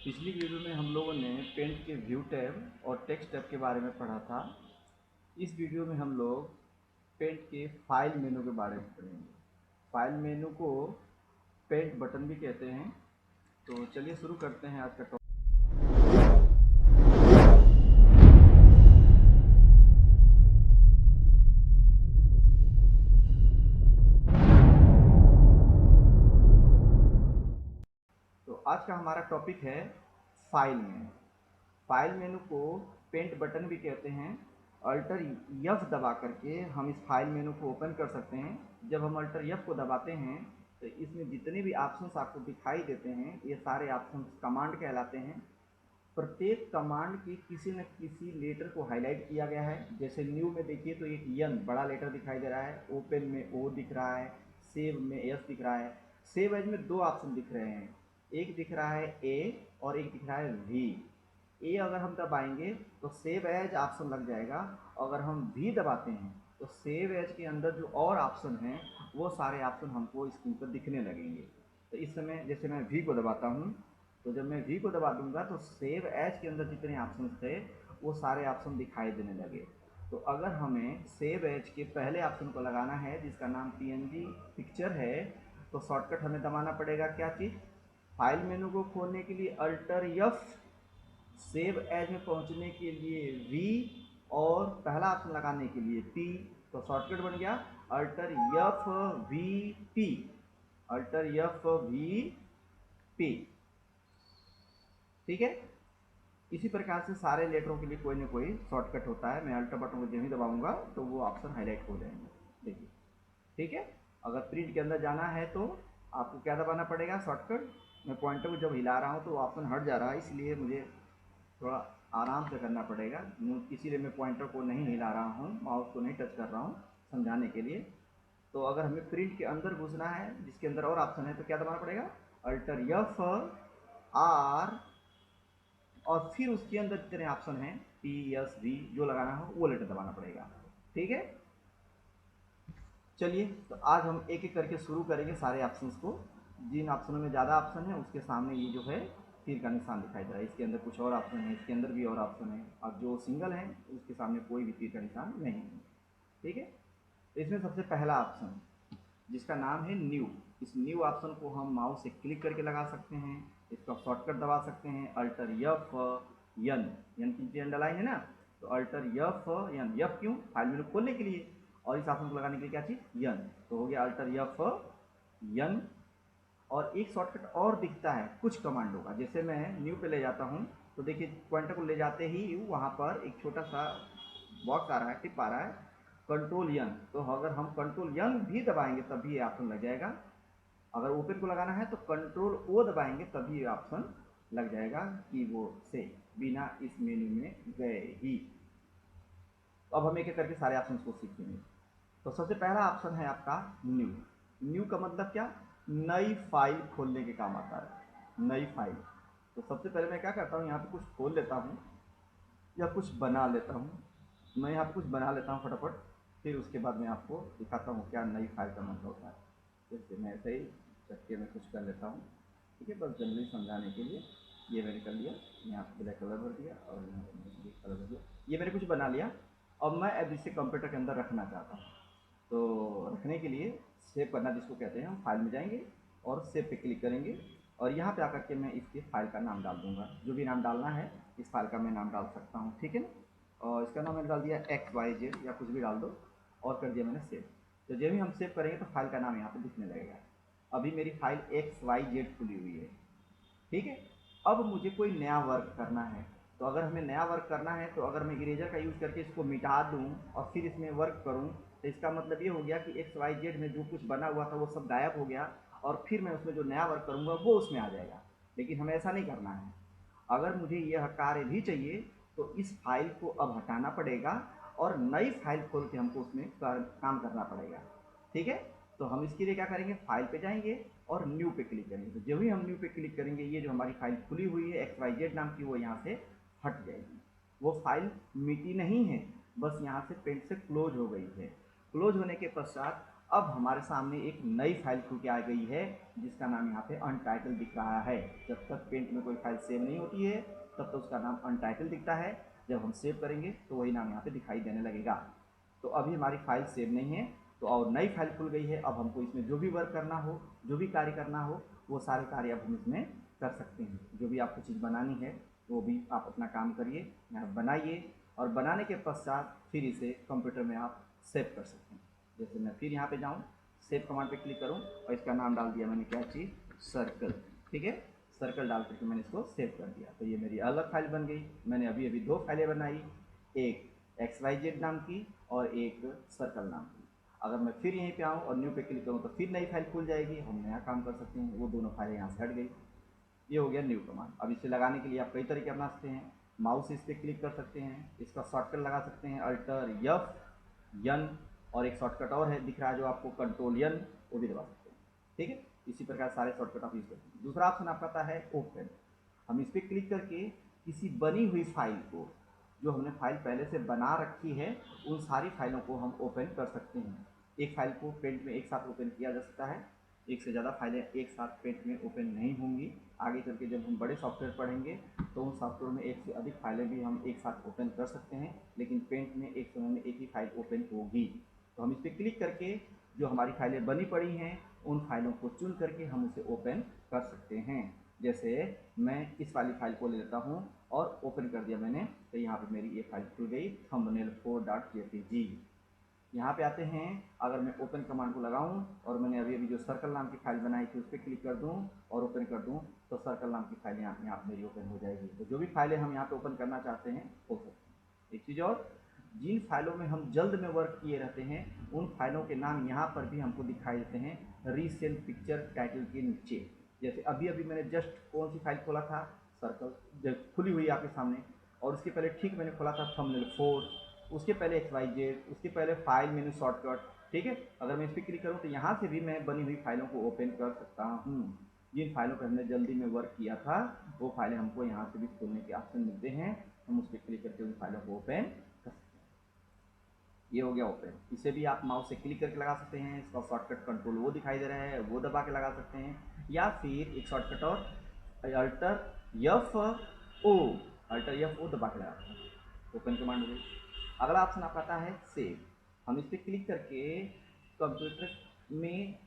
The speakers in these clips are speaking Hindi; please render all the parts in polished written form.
पिछली वीडियो में हम लोगों ने पेंट के व्यू टैब और टेक्स्ट टैब के बारे में पढ़ा था। इस वीडियो में हम लोग पेंट के फाइल मेनू के बारे में पढ़ेंगे। फाइल मेनू को पेंट बटन भी कहते हैं। तो चलिए शुरू करते हैं आज का टॉपिक। तो आज का हमारा टॉपिक है फाइल मेनू। फाइल मेनू को पेंट बटन भी कहते हैं। अल्टर एफ दबा करके हम इस फाइल मेनू को ओपन कर सकते हैं। जब हम अल्टर एफ को दबाते हैं तो इसमें जितने भी ऑप्शंस आपको दिखाई देते हैं ये सारे ऑप्शंस कमांड कहलाते हैं। प्रत्येक कमांड के किसी न किसी लेटर को हाईलाइट किया गया है। जैसे न्यू में देखिए तो एक यन बड़ा लेटर दिखाई दे रहा है, ओपन में ओ दिख रहा है, सेव में एस दिख रहा है। सेव एज में दो ऑप्शन दिख रहे हैं, एक दिख रहा है ए और एक दिख रहा है वी। ए अगर हम दबाएंगे तो सेव एज ऑप्शन लग जाएगा। अगर हम वी दबाते हैं तो सेव एज के अंदर जो और ऑप्शन हैं वो सारे ऑप्शन हमको स्क्रीन पर दिखने लगेंगे। तो इस समय जैसे मैं वी को दबाता हूँ तो जब मैं वी को दबा दूंगा तो सेव एज के अंदर जितने ऑप्शन थे वो सारे ऑप्शन दिखाई देने लगे। तो अगर हमें सेव एज के पहले ऑप्शन को लगाना है जिसका नाम पीएनजी पिक्चर है तो शॉर्टकट हमें दबाना पड़ेगा क्या चीज़, फाइल मेनू को खोलने के लिए अल्टर एफ, सेव एज में पहुंचने के लिए वी और पहला ऑप्शन लगाने के लिए पी। तो शॉर्टकट बन गया alter F V P, alter F V P. ठीक है, इसी प्रकार से सारे लेटरों के लिए कोई ना कोई शॉर्टकट होता है। मैं अल्टर बटन को जब ही दबाऊंगा तो वो ऑप्शन हाईलाइट हो जाएंगे। देखिए, ठीक है। अगर प्रिंट के अंदर जाना है तो आपको क्या दबाना पड़ेगा, शॉर्टकट। मैं पॉइंटर को जब हिला रहा हूँ तो ऑप्शन हट जा रहा है, इसलिए मुझे थोड़ा आराम से करना पड़ेगा। इसीलिए मैं पॉइंटर को नहीं हिला रहा हूँ, माउस को नहीं टच कर रहा हूँ समझाने के लिए। तो अगर हमें प्रिंट के अंदर घुसना है जिसके अंदर और ऑप्शन है तो क्या दबाना पड़ेगा, अल्टर एफ आर और फिर उसके अंदर जितने ऑप्शन हैं पी एस वी जो लगाना हो वो लेटर दबाना पड़ेगा। ठीक है, चलिए तो आज हम एक एक करके शुरू करेंगे सारे ऑप्शंस को। जिन ऑप्शनों में ज़्यादा ऑप्शन है उसके सामने ये जो है तीर का निशान दिखाई दे रहा है। इसके अंदर कुछ और ऑप्शन है, इसके अंदर भी और ऑप्शन है, और जो सिंगल है उसके सामने कोई भी तीर का निशान नहीं है। ठीक है, तो इसमें सबसे पहला ऑप्शन जिसका नाम है न्यू, इस न्यू ऑप्शन को हम माउस से क्लिक करके लगा सकते हैं। इसका शॉर्टकट दबा सकते हैं अल्टर एफ यन, यन की अंडरलाइन है ना, तो अल्टर एफ यन, एफ क्यों, फाइल मेनू खोलने के लिए, और इस ऑप्शन को लगाने के लिए क्या चीज़, यन। तो हो गया अल्टर एफ यन। और एक शॉर्टकट और दिखता है कुछ कमांडों का। जैसे मैं न्यू पे ले जाता हूँ तो देखिए पॉइंटर को ले जाते ही वहाँ पर एक छोटा सा बॉक्स आ रहा है, टिप आ रहा है, कंट्रोल यन। तो अगर हम कंट्रोल यन भी दबाएंगे तभी ये ऑप्शन लग जाएगा। अगर ओपन को लगाना है तो कंट्रोल ओ दबाएंगे तभी ये ऑप्शन लग जाएगा कीबोर्ड से बिना इस मेन्यू में गए ही। तो अब हम एक एक करके सारे ऑप्शन को सीखेंगे। तो सबसे पहला ऑप्शन है आपका न्यू। न्यू का मतलब क्या, नई फाइल खोलने के काम आता है, नई फाइल। तो सबसे पहले मैं क्या करता हूँ, यहाँ पे कुछ खोल लेता हूँ या कुछ बना लेता हूँ। मैं यहाँ पे कुछ बना लेता हूँ फटाफट, फिर उसके बाद मैं आपको दिखाता हूँ क्या नई फाइल का मतलब होता है। जैसे मैं ऐसे ही चक्के में कुछ कर लेता हूँ, ठीक है, बस जनरली समझाने के लिए। ये मैंने कर लिया, यहाँ पे ब्लैक कलर भर दिया और यहाँ पे कलर भर दिया। ये मैंने कुछ बना लिया। अब मैं अब इसे कंप्यूटर के अंदर रखना चाहता हूँ। तो रखने के लिए सेव करना जिसको कहते हैं, हम फाइल में जाएंगे और सेव पे क्लिक करेंगे और यहाँ पे आकर के मैं इसके फाइल का नाम डाल दूँगा। जो भी नाम डालना है इस फाइल का मैं नाम डाल सकता हूँ, ठीक है ना। और इसका नाम मैंने डाल दिया एक्स वाई जेड या कुछ भी डाल दो और कर दिया मैंने सेव। तो जब भी हम सेव करेंगे तो फाइल का नाम यहाँ पे दिखने लगेगा। अभी मेरी फाइल एक्स वाई जेड खुली हुई है, ठीक है। अब मुझे कोई नया वर्क करना है, तो अगर हमें नया वर्क करना है तो अगर मैं इरेजर का यूज़ करके इसको मिटा दूँ और फिर इसमें वर्क करूँ तो इसका मतलब ये हो गया कि एक्स वाई जेड में जो कुछ बना हुआ था वो सब गायब हो गया और फिर मैं उसमें जो नया वर्क करूँगा वो उसमें आ जाएगा। लेकिन हमें ऐसा नहीं करना है। अगर मुझे यह कार्य भी चाहिए तो इस फाइल को अब हटाना पड़ेगा और नई फाइल खोल के हमको उसमें काम करना पड़ेगा, ठीक है। तो हम इसके लिए क्या करेंगे, फाइल पे जाएंगे और न्यू पे क्लिक करेंगे। तो जब भी हम न्यू पे क्लिक करेंगे ये जो हमारी फाइल खुली हुई है एक्स वाई जेड नाम की वो यहाँ से हट जाएगी। वो फाइल मिटी नहीं है, बस यहाँ से पेंट से क्लोज हो गई है। क्लोज होने के पश्चात अब हमारे सामने एक नई फाइल खुल के आ गई है जिसका नाम यहाँ पे अनटाइटल दिख रहा है। जब तक पेंट में कोई फाइल सेव नहीं होती है तब तक उसका नाम अनटाइटल दिखता है। जब हम सेव करेंगे तो वही नाम यहाँ पे दिखाई देने लगेगा। तो अभी हमारी फाइल सेव नहीं है, तो और नई फाइल खुल गई है। अब हमको इसमें जो भी वर्क करना हो, जो भी कार्य करना हो, वो सारे कार्य अब हम इसमें कर सकते हैं। जो भी आपको चीज़ बनानी है वो भी आप अपना काम करिए, यहाँ बनाइए, और बनाने के पश्चात फिर इसे कंप्यूटर में आप सेव कर सकते हैं। जैसे मैं फिर यहाँ पे जाऊँ, सेव कमांड पे क्लिक करूँ और इसका नाम डाल दिया मैंने, क्या चीज़, सर्कल। ठीक है, सर्कल डाल करके मैंने इसको सेव कर दिया। तो ये मेरी अलग फाइल बन गई। मैंने अभी अभी दो फाइलें बनाई, एक XYZ नाम की और एक सर्कल नाम की। अगर मैं फिर यहीं पे आऊँ और न्यू पे क्लिक करूँ तो फिर नई फाइल खुल जाएगी, हम नया काम कर सकते हैं। वो दोनों फाइलें यहाँ से हट गई। ये हो गया न्यू कमांड। अब इसे लगाने के लिए आप कई तरीके अपना सकते हैं। माउस इस पर क्लिक कर सकते हैं, इसका शॉर्टकट लगा सकते हैं अल्टर F और एक शॉर्टकट और है दिख रहा है जो आपको, कंट्रोल N, वो भी दबा सकते हैं। ठीक है, इसी प्रकार सारे शॉर्टकट आप यूज करते हैं। दूसरा ऑप्शन आपका आता है ओपन। हम इस पर क्लिक करके किसी बनी हुई फाइल को, जो हमने फाइल पहले से बना रखी है, उन सारी फाइलों को हम ओपन कर सकते हैं। एक फाइल को पेंट में एक साथ ओपन किया जा सकता है, एक से ज़्यादा फाइलें एक साथ पेंट में ओपन नहीं होंगी। आगे चल के जब हम बड़े सॉफ्टवेयर पढ़ेंगे तो उन सॉफ्टवेयर में एक से अधिक फाइलें भी हम एक साथ ओपन कर सकते हैं, लेकिन पेंट में एक समय में एक ही फाइल ओपन होगी। तो हम इस पर क्लिक करके जो हमारी फाइलें बनी पड़ी हैं उन फाइलों को चुन करके हम उसे ओपन कर सकते हैं। जैसे मैं इस वाली फाइल को ले लेता हूँ और ओपन कर दिया मैंने, तो यहाँ पे मेरी ये फाइल खुल गई, thumbnail4.jpg। यहाँ पे आते हैं, अगर मैं ओपन कमांड को लगाऊं और मैंने अभी अभी जो सर्कल नाम की फाइल बनाई थी उस पर क्लिक कर दूं और ओपन कर दूं, तो सर्कल नाम की फाइल यहाँ पे मेरी ओपन हो जाएगी। तो जो भी फाइलें हम यहाँ पे ओपन करना चाहते हैं हो सकती है। एक चीज़ और, जिन फाइलों में हम जल्द में वर्क किए रहते हैं उन फाइलों के नाम यहाँ पर भी हमको दिखाई देते हैं रीसेंट पिक्चर टाइटल के नीचे। जैसे अभी अभी मैंने जस्ट कौन सी फाइल खोला था, सर्कल, जब खुली हुई आपके सामने, और उसके पहले ठीक मैंने खोला था thumbnail4, उसके पहले XYZ, उसके पहले फाइल मेनू शॉर्टकट। ठीक है, अगर मैं इस पर क्लिक करूँ तो यहाँ से भी मैं बनी हुई फाइलों को ओपन कर सकता हूँ। जिन फाइलों पर हमने जल्दी में वर्क किया था वो फाइलें हमको यहाँ से भी खोलने के ऑप्शन मिलते हैं, हम उस पर क्लिक करके उन फाइलों को ओपन कर सकते हैं। ये हो गया ओपन। इसे भी आप माउस से क्लिक करके लगा सकते हैं, इसका शॉर्टकट कंट्रोल वो दिखाई दे रहा है, वो दबा के लगा सकते हैं, या फिर एक शॉर्टकट और अल्टर F O दबा के लगा सकते हैं। ओपन कमांड हो गई। अगला ऑप्शन आपका आता है सेव। हम इस पर क्लिक करके कंप्यूटर में,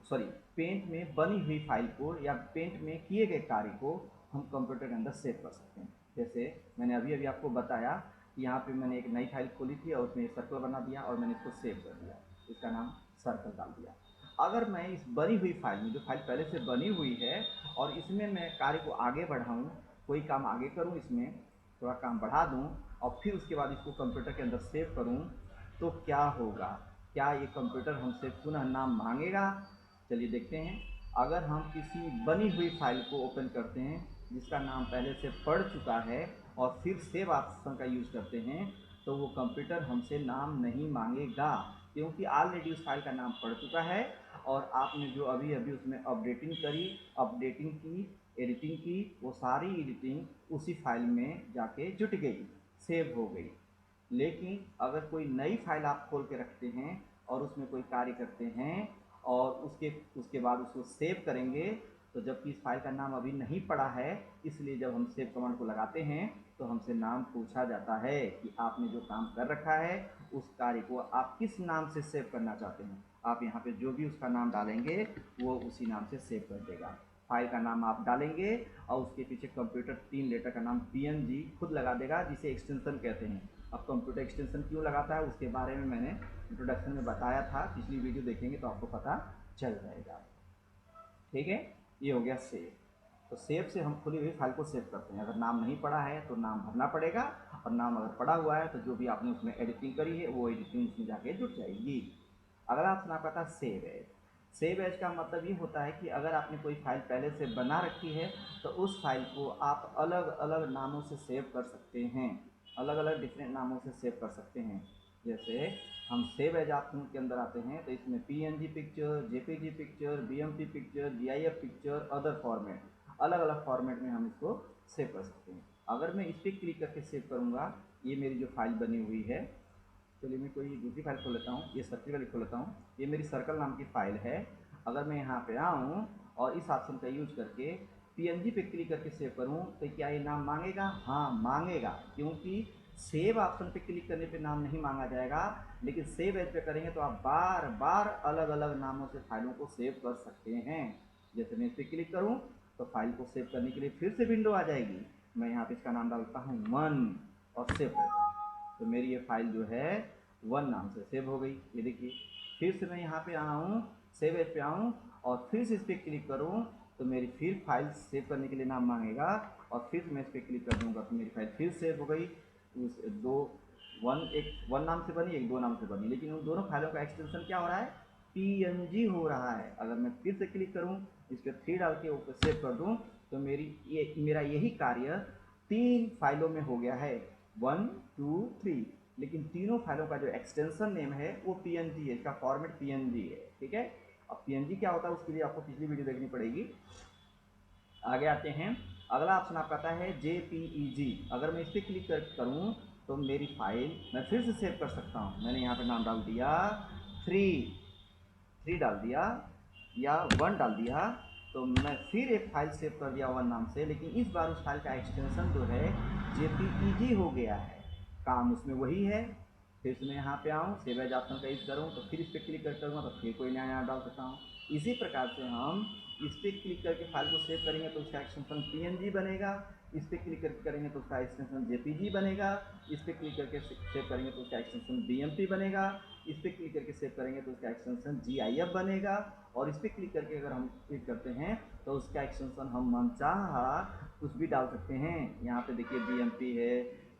सॉरी, पेंट में बनी हुई फाइल को या पेंट में किए गए कार्य को हम कंप्यूटर के अंदर सेव कर सकते हैं। जैसे मैंने अभी अभी आपको बताया कि यहाँ पे मैंने एक नई फाइल खोली थी और उसमें एक सर्कल बना दिया और मैंने इसको सेव कर दिया, इसका नाम सर्कल डाल दिया। अगर मैं इस बनी हुई फाइल में, जो फाइल पहले से बनी हुई है, और इसमें मैं कार्य को आगे बढ़ाऊँ, कोई काम आगे करूँ, इसमें थोड़ा काम बढ़ा दूँ और फिर उसके बाद इसको कंप्यूटर के अंदर सेव करूँ, तो क्या होगा? क्या ये कंप्यूटर हमसे पुनः नाम मांगेगा? चलिए देखते हैं। अगर हम किसी बनी हुई फाइल को ओपन करते हैं जिसका नाम पहले से पढ़ चुका है और फिर सेव ऑप्शन का यूज़ करते हैं, तो वो कंप्यूटर हमसे नाम नहीं मांगेगा, क्योंकि ऑलरेडी उस फाइल का नाम पढ़ चुका है और आपने जो अभी अभी उसमें अपडेटिंग की, एडिटिंग की, वो सारी एडिटिंग उसी फाइल में जाके जुट गई, सेव हो गई। लेकिन अगर कोई नई फाइल आप खोल के रखते हैं और उसमें कोई कार्य करते हैं और उसके बाद उसको सेव करेंगे, तो जबकि इस फाइल का नाम अभी नहीं पड़ा है, इसलिए जब हम सेव कमांड को लगाते हैं तो हमसे नाम पूछा जाता है कि आपने जो काम कर रखा है उस कार्य को आप किस नाम से सेव करना चाहते हैं। आप यहाँ पे जो भी उसका नाम डालेंगे वो उसी नाम से सेव कर देगा। फाइल का नाम आप डालेंगे और उसके पीछे कंप्यूटर 3 लेटर का नाम PNG खुद लगा देगा, जिसे एक्सटेंशन कहते हैं। अब कंप्यूटर एक्सटेंशन क्यों लगाता है उसके बारे में मैंने इंट्रोडक्शन में बताया था, पिछली वीडियो देखेंगे तो आपको पता चल जाएगा। ठीक है, ये हो गया सेव। तो सेव से हम खुली हुई फाइल को सेव करते हैं। अगर नाम नहीं पड़ा है तो नाम भरना पड़ेगा, और नाम अगर पड़ा हुआ है तो जो भी आपने उसमें एडिटिंग करी है वो एडिटिंग उसमें जाके जुट जाएगी। अगला ऑप्शन आपका था सेव एज। सेव एज का मतलब ये होता है कि अगर आपने कोई फाइल पहले से बना रखी है तो उस फाइल को आप अलग अलग नामों से सेव कर सकते हैं, अलग अलग डिफरेंट नामों से सेव कर सकते हैं। जैसे हम सेव एज ऑप्शन के अंदर आते हैं तो इसमें PNG picture, JPG picture, BMP picture, GIF picture, other format, अलग अलग फॉर्मेट में हम इसको सेव कर सकते हैं। अगर मैं इस पर क्लिक करके सेव करूँगा, ये मेरी जो फाइल बनी हुई है, चलिए मैं कोई दूसरी फाइल खोल लेता हूँ, ये सर्कल वाली खोल लेता हूँ, ये मेरी सर्कल नाम की फ़ाइल है। अगर मैं यहाँ पे आऊँ और इस ऑप्शन का यूज करके पीएनजी पे क्लिक करके सेव करूं तो क्या ये नाम मांगेगा? हाँ मांगेगा, क्योंकि सेव ऑप्शन पे क्लिक करने पे नाम नहीं मांगा जाएगा, लेकिन सेव एज पे करेंगे तो आप बार बार अलग अलग नामों से फाइलों को सेव कर सकते हैं। जैसे मैं इस पर क्लिक करूं तो फाइल को सेव करने के लिए फिर से विंडो आ जाएगी। मैं यहाँ पे इसका नाम डालता हूँ 1 और सेव करता हूँ, तो मेरी ये फाइल जो है 1 नाम से सेव हो गई। ये देखिए, फिर से मैं यहाँ पे आऊँ, सेव एज पे आऊँ और फिर से इस पर क्लिक करूँ तो मेरी फिर फाइल सेव करने के लिए नाम मांगेगा और फिर मैं इस पर क्लिक कर दूँगा तो मेरी फाइल फिर सेव हो गई। उस दो एक 1 नाम से बनी, एक 2 नाम से बनी, लेकिन उन दोनों फाइलों का एक्सटेंशन क्या हो रहा है? पीएनजी हो रहा है। अगर मैं फिर से क्लिक करूँ, इस पर 3 डाल के ऊपर सेव कर दूँ तो मेरा यही कार्य 3 फाइलों में हो गया है, 1 2 3। लेकिन तीनों फाइलों का जो एक्सटेंशन नेम है वो पीएनजी है, इसका फॉर्मेट पीएनजी है। ठीक है, अब पीएनजी क्या होता है उसके लिए आपको पिछली वीडियो देखनी पड़ेगी। आगे आते हैं, अगला ऑप्शन आपका आता है जेपीईजी। अगर मैं इस पर क्लिक करूँ तो मेरी फाइल मैं फिर से सेव कर सकता हूँ। मैंने यहाँ पे नाम डाल दिया 3 डाल दिया या 1 डाल दिया, तो मैं फिर एक फाइल सेव कर दिया 1 नाम से, लेकिन इस बार उस फाइल का एक्सटेंशन जो है जेपीईजी हो गया है। काम उसमें वही है। फिर से मैं यहाँ पे आऊँ, सेव एज ऑप्शन का यूज करूँ तो फिर इस पर क्लिक करूँगा तो फिर कोई नया नाम डाल सकता हूँ। इसी प्रकार से हम इस पर क्लिक करके फाइल को सेव करेंगे तो उसका एक्सटेंशन पीएनजी बनेगा, इस पर क्लिक करके करेंगे तो उसका एक्सटेंशन जेपीजी बनेगा, इस पर क्लिक करके सेव करेंगे तो उसका एक्सटेंशन बीएमपी बनेगा, इस पर क्लिक करके सेव करेंगे तो उसका एक्सटेंशन जीआईएफ बनेगा, और इस पर क्लिक करके अगर हम क्लिक करते हैं तो उसका एक्सटेंशन हम मनचाहा कुछ भी डाल सकते हैं। यहाँ पे देखिए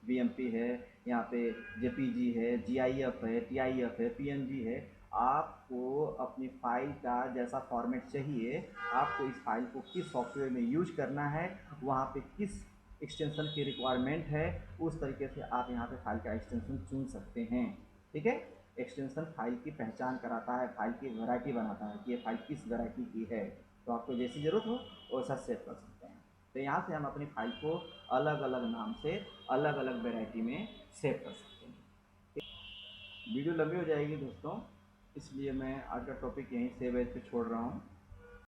बीएमपी है, यहाँ पे जेपीजी है, जीआईएफ है, टीआईएफ है, पीएनजी है। आपको अपनी फाइल का जैसा फॉर्मेट चाहिए, आपको इस फाइल को किस सॉफ्टवेयर में यूज करना है, वहाँ पे किस एक्सटेंशन की रिक्वायरमेंट है, उस तरीके से आप यहाँ पे फाइल का एक्सटेंशन चुन सकते हैं। ठीक है, एक्सटेंशन फाइल की पहचान कराता है, फाइल की वैरायटी बनाता है कि ये फाइल किस वैरायटी की है, तो आपको जैसी ज़रूरत हो वैसा सेव कर सकते हैं। तो यहाँ से हम अपनी फाइल को अलग अलग नाम से अलग अलग वैरायटी में सेव कर सकते हैं। वीडियो लंबी हो जाएगी दोस्तों, इसलिए मैं आज का टॉपिक यहीं सेव एज पे छोड़ रहा हूँ।